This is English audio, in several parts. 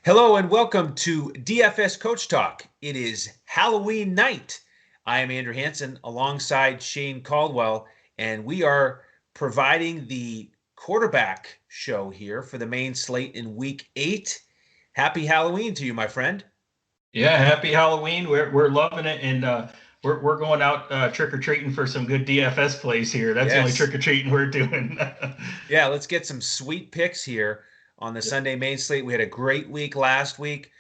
Hello and welcome to DFS Coach Talk. It is Halloween night. I am Andrew Hansen alongside Shane Caldwell, and we are providing the quarterback show here for the main slate in week 8. Happy Halloween to you, my friend. Yeah, happy Halloween. We're loving it, and we're going out trick or treating for some good DFS plays here. That's the only Yes. trick or treating we're doing. Yeah, let's get some sweet picks here on the Sunday main slate. We had a great week last week,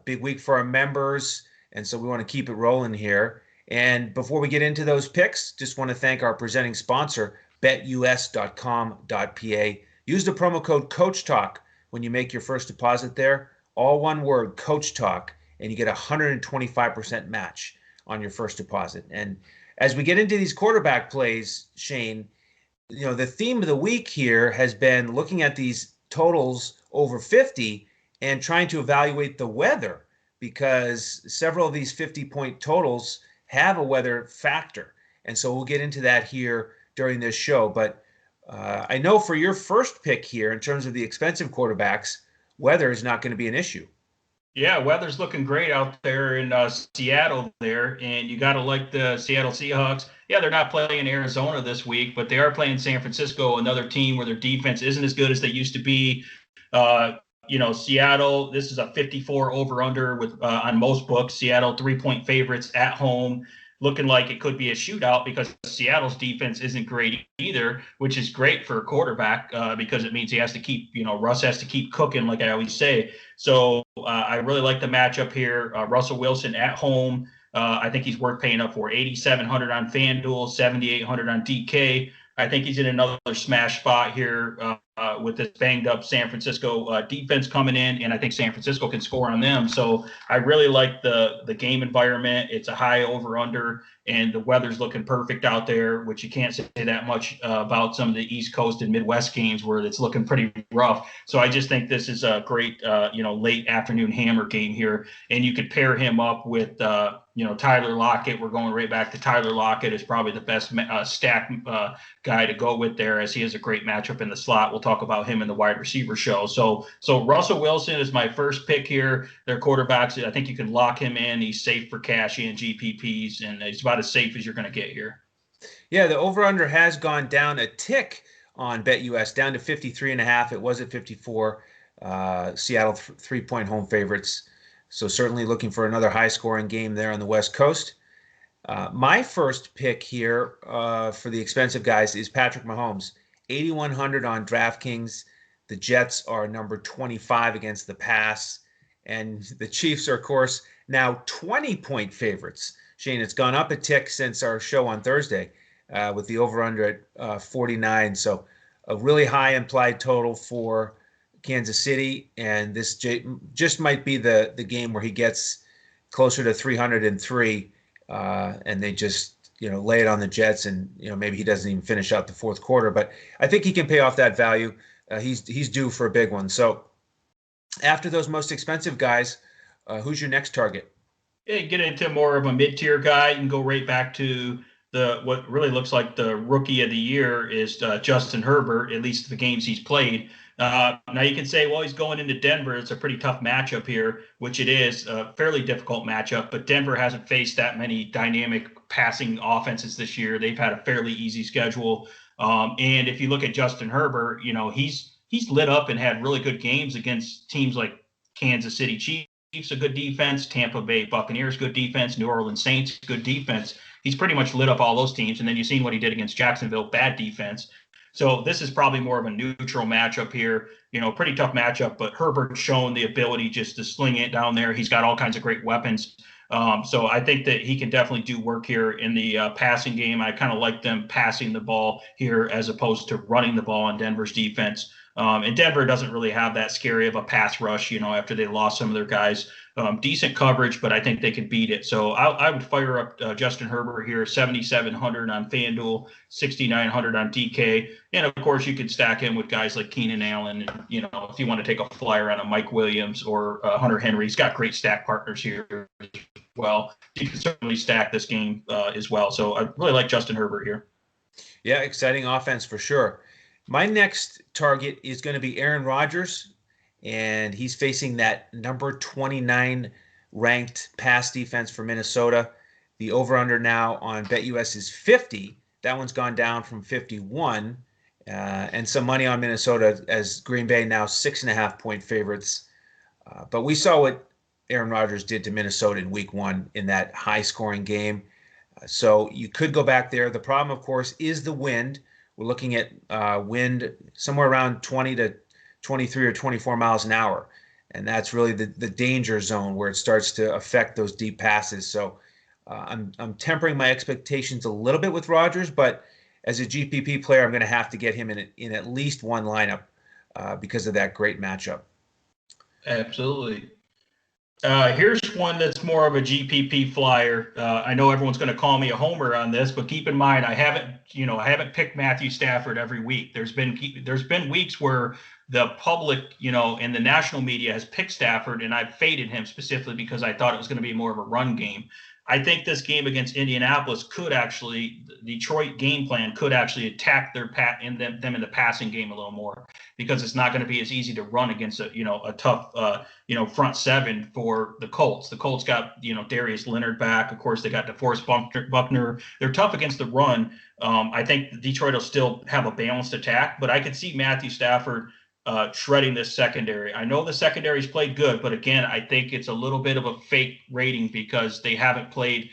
big week for our members, and so we want to keep it rolling here. And before we get into those picks, just want to thank our presenting sponsor, betus.com.pa. Use the promo code Coach Talk when you make your first deposit there. All one word, Coach Talk, and you get a 125% match on your first deposit. And as we get into these quarterback plays, Shane, the theme of the week here has been looking at these totals over 50 and trying to evaluate the weather, because several of these 50-point totals have a weather factor. And so we'll get into that here during this show. But I know for your first pick here, in terms of the expensive quarterbacks, weather is not going to be an issue. Yeah, weather's looking great out there in Seattle there, and you got to like the Seattle Seahawks. Yeah, they're not playing Arizona this week, but they are playing San Francisco, another team where their defense isn't as good as they used to be. Seattle, this is a 54 over-under with on most books. Seattle 3-point favorites at home, looking like it could be a shootout because Seattle's defense isn't great either, which is great for a quarterback because it means he has to keep, Russ has to keep cooking, like I always say. So I really like the matchup here. Russell Wilson at home. I think he's worth paying up for 8,700 on FanDuel, 7,800 on DK. I think he's in another smash spot here with this banged up San Francisco defense coming in, and I think San Francisco can score on them. So I really like the game environment. It's a high over under, and the weather's looking perfect out there, which you can't say that much about some of the East Coast and Midwest games where it's looking pretty rough. So I just think this is a great late afternoon hammer game here, and you could pair him up with Tyler Lockett. We're going right back to Tyler Lockett is probably the best stack guy to go with there, as he has a great matchup in the slot. We'll talk about him in the wide receiver show. So Russell Wilson is my first pick here. Their quarterbacks, I think you can lock him in. He's safe for cash and GPPs, and he's about as safe as you're going to get here. Yeah, the over-under has gone down a tick on BetUS, down to 53.5. It was at 54. Seattle 3-point home favorites. So certainly looking for another high-scoring game there on the West Coast. My first pick here for the expensive guys is Patrick Mahomes, 8,100 on DraftKings. The Jets are number 25 against the pass, and the Chiefs are, of course, now 20-point favorites. Shane, it's gone up a tick since our show on Thursday with the over-under at 49. So a really high implied total for Kansas City, and this just might be the game where he gets closer to 303, and they just lay it on the Jets, and maybe he doesn't even finish out the fourth quarter. But I think he can pay off that value. He's due for a big one. So after those most expensive guys, who's your next target? Yeah, get into more of a mid-tier guy and go right back to what really looks like the rookie of the year is Justin Herbert, at least the games he's played. Now you can say, well, he's going into Denver. It's a pretty tough matchup here, which it is a fairly difficult matchup, but Denver hasn't faced that many dynamic passing offenses this year. They've had a fairly easy schedule. And if you look at Justin Herbert, he's lit up and had really good games against teams like Kansas City Chiefs, a good defense, Tampa Bay Buccaneers, good defense, New Orleans Saints, good defense. He's pretty much lit up all those teams. And then you've seen what he did against Jacksonville, bad defense. So this is probably more of a neutral matchup here, pretty tough matchup, but Herbert's shown the ability just to sling it down there. He's got all kinds of great weapons. So I think that he can definitely do work here in the passing game. I kind of like them passing the ball here as opposed to running the ball on Denver's defense. And Denver doesn't really have that scary of a pass rush, after they lost some of their guys. Decent coverage, but I think they can beat it. So I would fire up Justin Herbert here, 7,700 on FanDuel, 6,900 on DK. And, of course, you could stack him with guys like Keenan Allen. And, if you want to take a flyer on a Mike Williams or Hunter Henry, he's got great stack partners here as well. You can certainly stack this game as well. So I really like Justin Herbert here. Yeah, exciting offense for sure. My next target is going to be Aaron Rodgers. and he's facing that number 29 ranked pass defense for Minnesota. The over/under now on BetUS is 50. That one's gone down from 51, and some money on Minnesota as Green Bay now 6.5 point favorites. But we saw what Aaron Rodgers did to Minnesota in Week 1 in that high-scoring game. So you could go back there. The problem, of course, is the wind. We're looking at wind somewhere around 20 to 23 or 24 miles an hour. And that's really the danger zone where it starts to affect those deep passes. So I'm tempering my expectations a little bit with Rodgers, but as a GPP player, I'm going to have to get him in at least one lineup because of that great matchup. Absolutely. Here's one that's more of a GPP flyer. I know everyone's going to call me a homer on this, but keep in mind I haven't picked Matthew Stafford every week. There's been weeks where the public, and the national media has picked Stafford, and I've faded him specifically because I thought it was going to be more of a run game. I think this game against Indianapolis the Detroit game plan could actually attack them in the passing game a little more, because it's not going to be as easy to run against a tough front seven for the Colts. The Colts got Darius Leonard back. Of course, they got DeForest Buckner. They're tough against the run. I think Detroit will still have a balanced attack, but I could see Matthew Stafford shredding this secondary. I know the secondary's played good, but again, I think it's a little bit of a fake rating because they haven't played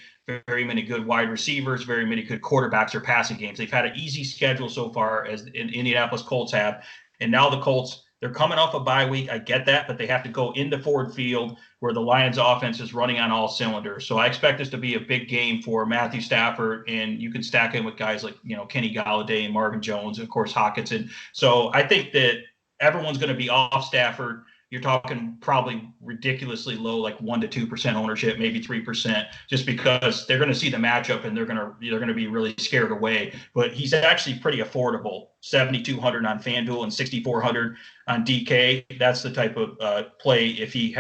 very many good wide receivers, very many good quarterbacks or passing games. They've had an easy schedule so far, as in Indianapolis Colts have. And now the Colts, they're coming off a bye week. I get that, but they have to go into Ford Field where the Lions offense is running on all cylinders. So I expect this to be a big game for Matthew Stafford, and you can stack him with guys like, Kenny Golladay and Marvin Jones, and of course, Hockenson. So I think that everyone's going to be off Stafford. You're talking probably ridiculously low, like 1% to 2% ownership, maybe 3%, just because they're going to see the matchup and they're going to be really scared away. But he's actually pretty affordable, 7,200 on FanDuel and 6,400 on DK. That's the type of play if he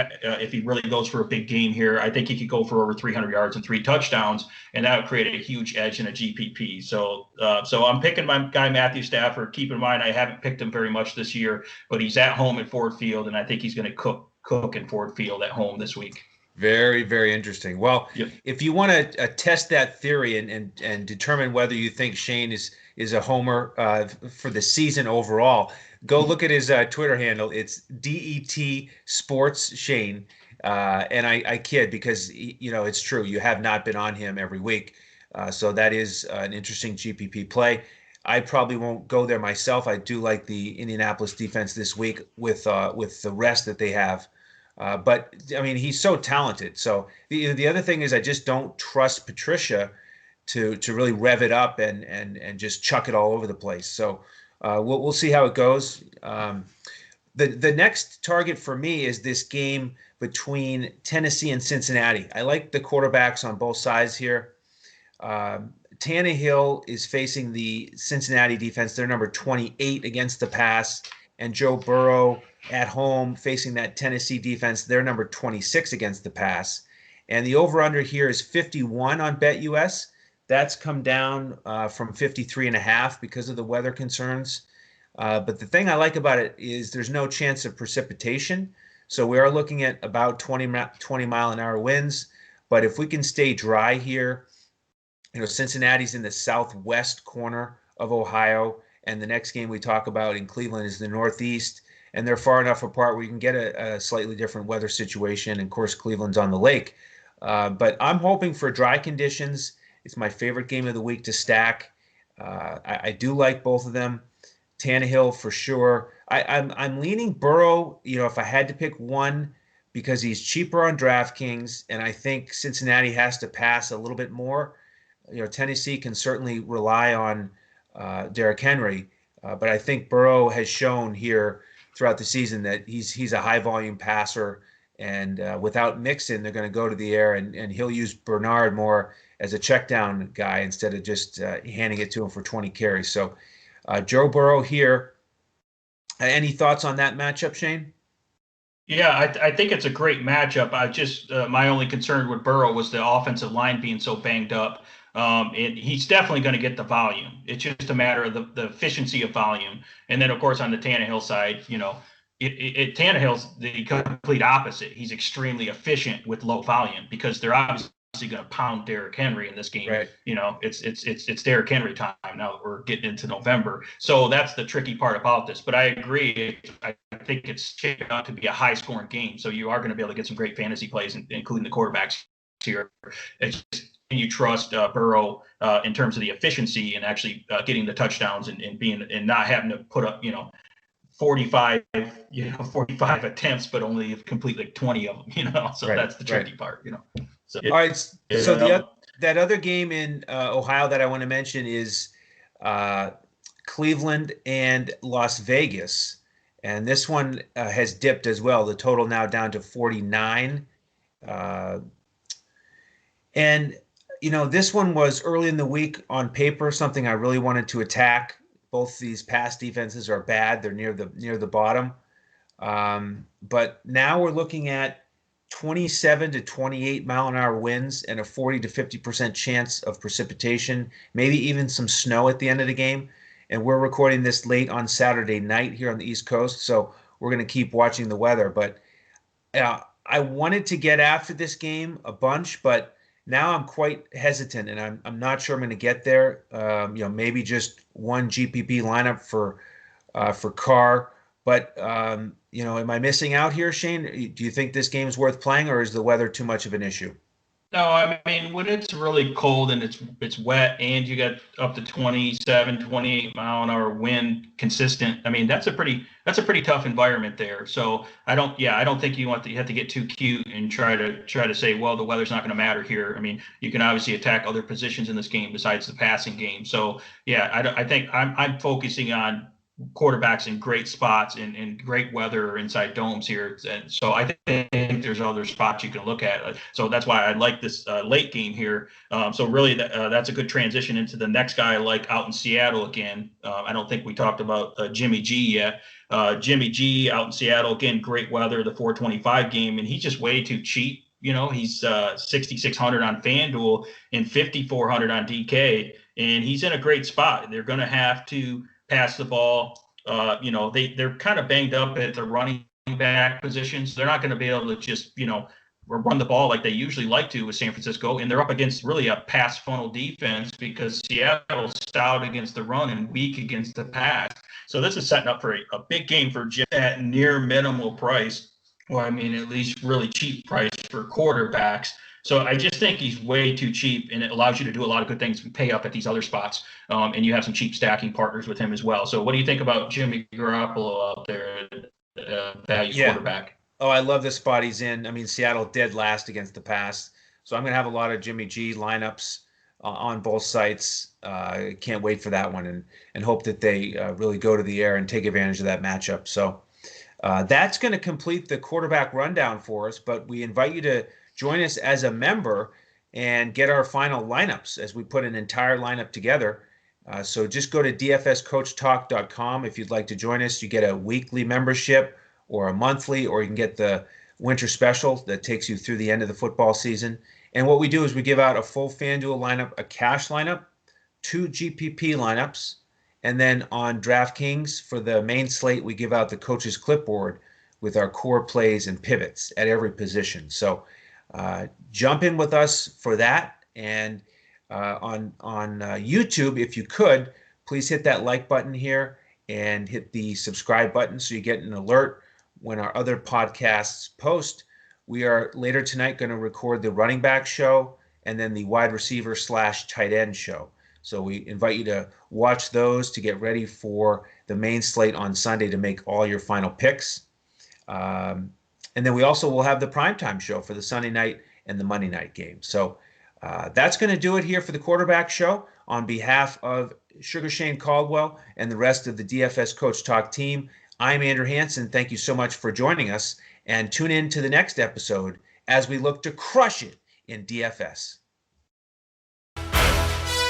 really goes for a big game here. I think he could go for over 300 yards and 3 touchdowns, and that would create a huge edge in a GPP. So I'm picking my guy Matthew Stafford. Keep in mind I haven't picked him very much this year, but he's at home at Ford Field, and I think he's going to cook in Ford Field at home this week. Very, very interesting. Well, yep. If you want to test that theory and determine whether you think Shane is a homer for the season overall, go look at his Twitter handle. It's DET Sports Shane. And I kid because, it's true. You have not been on him every week. So that is an interesting GPP play. I probably won't go there myself. I do like the Indianapolis defense this week with the rest that they have. But I mean, he's so talented. So the other thing is I just don't trust Patricia to really rev it up and just chuck it all over the place. So we'll see how it goes. The next target for me is this game between Tennessee and Cincinnati. I like the quarterbacks on both sides here. Tannehill is facing the Cincinnati defense. They're number 28 against the pass. And Joe Burrow at home facing that Tennessee defense. They're number 26 against the pass. And the over-under here is 51 on BetUS. That's come down from 53.5 because of the weather concerns. But the thing I like about it is there's no chance of precipitation. So we are looking at about 20 mile an hour winds. But if we can stay dry here, Cincinnati's in the southwest corner of Ohio, and the next game we talk about in Cleveland is the Northeast, and they're far enough apart where you can get a slightly different weather situation. And of course, Cleveland's on the lake. But I'm hoping for dry conditions. It's my favorite game of the week to stack. I do like both of them. Tannehill for sure. I'm leaning Burrow, if I had to pick one, because he's cheaper on DraftKings, and I think Cincinnati has to pass a little bit more. Tennessee can certainly rely on Derrick Henry, but I think Burrow has shown here throughout the season that he's a high volume passer, and without Mixon, they're going to go to the air, and he'll use Bernard more as a check down guy instead of just handing it to him for 20 carries. So Joe Burrow here. Any thoughts on that matchup, Shane? Yeah, I think it's a great matchup. I just my only concern with Burrow was the offensive line being so banged up. And he's definitely going to get the volume. It's just a matter of the efficiency of volume. And then, of course, on the Tannehill side, Tannehill's the complete opposite. He's extremely efficient with low volume because they're obviously going to pound Derrick Henry in this game. Right. It's Derrick Henry time now that we're getting into November. So that's the tricky part about this. But I agree. I think it's shaping out to be a high scoring game. So you are going to be able to get some great fantasy plays, including the quarterbacks here. It's just, can you trust Burrow in terms of the efficiency and actually getting the touchdowns and not having to put up, 45 attempts, but only complete like 20 of them, so right, that's the tricky part, So all right. So that other game in Ohio that I want to mention is Cleveland and Las Vegas. And this one has dipped as well. The total now down to 49. And, this one was early in the week on paper, something I really wanted to attack. Both these past defenses are bad. They're near the bottom. But now we're looking at 27 to 28 mile an hour winds and a 40 to 50% chance of precipitation, maybe even some snow at the end of the game. And we're recording this late on Saturday night here on the East Coast, so we're going to keep watching the weather. But I wanted to get after this game a bunch, but now I'm quite hesitant, and I'm not sure I'm going to get there. Maybe just one GPP lineup for Carr. But am I missing out here, Shane? Do you think this game's worth playing, or is the weather too much of an issue? No, I mean, when it's really cold and it's wet and you got up to 27, 28 mile an hour wind consistent, I mean, that's a pretty tough environment there. So I don't think you have to get too cute and try to say, well, the weather's not going to matter here. I mean, you can obviously attack other positions in this game besides the passing game. So I think I'm focusing on quarterbacks in great spots and great weather inside domes here. And so I think there's other spots you can look at. So that's why I like this late game here. So really that's a good transition into the next guy I like out in Seattle again. I don't think we talked about Jimmy G yet. Jimmy G out in Seattle, again, great weather, the 425 game, and he's just way too cheap. He's 6,600 on FanDuel and 5,400 on DK, and he's in a great spot. They're going to have to pass the ball. They're kind of banged up at the running back positions. They're not going to be able to just, run the ball like they usually like to with San Francisco. And they're up against really a pass funnel defense because Seattle's stout against the run and weak against the pass. So this is setting up for a big game for Jim at near minimal price. Well, I mean, at least really cheap price for quarterbacks. So I just think he's way too cheap, and it allows you to do a lot of good things and pay up at these other spots. And you have some cheap stacking partners with him as well. So what do you think about Jimmy Garoppolo out there, value quarterback? Oh, I love the spot he's in. I mean, Seattle dead last against the pass. So I'm going to have a lot of Jimmy G lineups on both sites. Can't wait for that one and hope that they really go to the air and take advantage of that matchup. So that's going to complete the quarterback rundown for us, but we invite you to join us as a member and get our final lineups as we put an entire lineup together. So just go to dfscoachtalk.com if you'd like to join us. You get a weekly membership or a monthly, or you can get the winter special that takes you through the end of the football season. And what we do is we give out a full FanDuel lineup, a cash lineup, 2 GPP lineups, and then on DraftKings for the main slate, we give out the coach's clipboard with our core plays and pivots at every position. So jump in with us for that. And on YouTube, if you could, please hit that like button here and hit the subscribe button so you get an alert when our other podcasts post. We are later tonight going to record the running back show and then the wide receiver / tight end show. So we invite you to watch those to get ready for the main slate on Sunday to make all your final picks. And then we also will have the primetime show for the Sunday night and the Monday night game. So that's going to do it here for the quarterback show. On behalf of Sugar Shane Caldwell and the rest of the DFS Coach Talk team, I'm Andrew Hansen. Thank you so much for joining us, and tune in to the next episode as we look to crush it in DFS.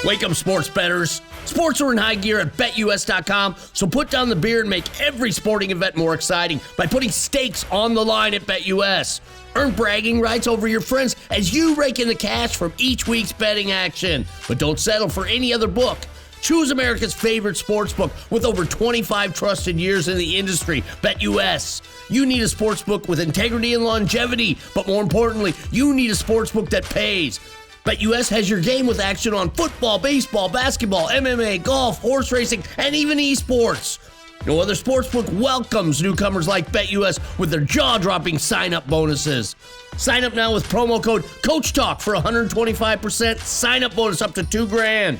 Wake up, sports bettors. Sports are in high gear at BetUS.com, so put down the beer and make every sporting event more exciting by putting stakes on the line at BetUS. Earn bragging rights over your friends as you rake in the cash from each week's betting action. But don't settle for any other book. Choose America's favorite sportsbook with over 25 trusted years in the industry, BetUS. You need a sportsbook with integrity and longevity, but more importantly, you need a sportsbook that pays. BetUS has your game with action on football, baseball, basketball, MMA, golf, horse racing, and even esports. No other sportsbook welcomes newcomers like BetUS with their jaw-dropping sign-up bonuses. Sign up now with promo code CoachTalk for 125% sign-up bonus up to $2,000.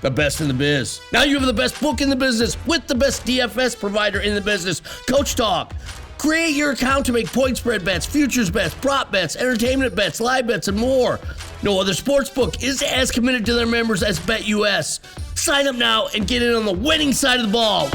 The best in the biz. Now you have the best book in the business with the best DFS provider in the business, Coach Talk. Create your account to make point spread bets, futures bets, prop bets, entertainment bets, live bets, and more. No other sportsbook is as committed to their members as BetUS. Sign up now and get in on the winning side of the ball.